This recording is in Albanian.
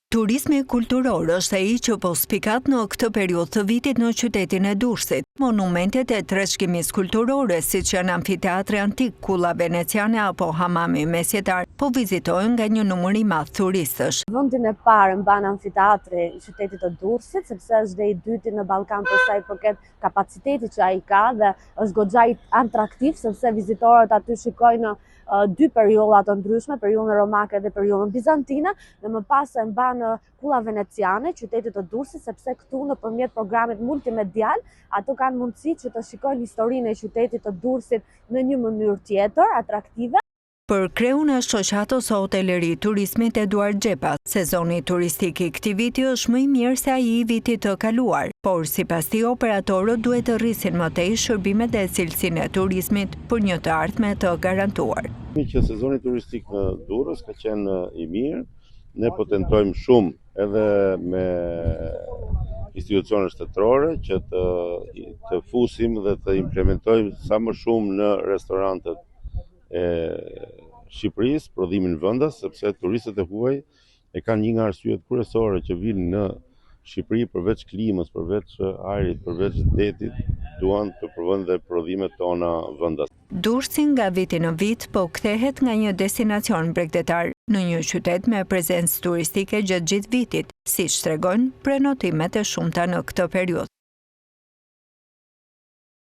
Turizmi kulturor është ai që po spikat në këtë periudhë të vitit në qytetin e Durrësit. Monumentet e trashëgimisë kulturore, siç janë amfiteatri antik, kulla veneciane apo hamami mesjetar, po vizitojnë nga një numër i madh turistësh. Vendin e parë mban amfiteatri i qytetit të Durrësit, sepse është dhe i dyti në Ballkan për sa i përket kapacitetit që ai ka dhe është goxha i atraktiv sepse vizitorët aty shikojnë dy periudha të ndryshme, periudhën romake dhe periudhën bizantine, dhe më pas e mban kulla veneciane, qytetit të Durrësit, sepse këtu nëpërmjet programit multimedial, ato kanë mundësi që të shikojnë historinë e qytetit të Durrësit në një mënyrë tjetër, atraktive. Për kreun e shoqatës së hoteleri turizmit Eduard Xhepa, sezoni turistik i këtij viti është më i mirë se ai i vitit të kaluar, por sipas tij operatorët duhet të rrisin më tej shërbimet dhe cilësinë e turizmit për një të ardhme të garantuar. Që sezoni turistik në Durrës ka qenë i mirë, ne po tentojmë shumë edhe me institucione shtetërore që të fusim dhe të implementojmë sa më shumë në restorantet e Shqipërisë prodhimin vendas, sepse turistët e huaj e kanë një nga arsyet kryesore që vinë në Shqipëri përveç klimës, përveç ajrit, përveç detit, duan të provojnë dhe prodhimet tona vendas. Durrësi nga viti në vit po kthehet nga një destinacion bregdetar në një qytet me prezencë turistike gjatë gjithë vitit, siç tregojnë prenotimet e shumta në këtë periudhë.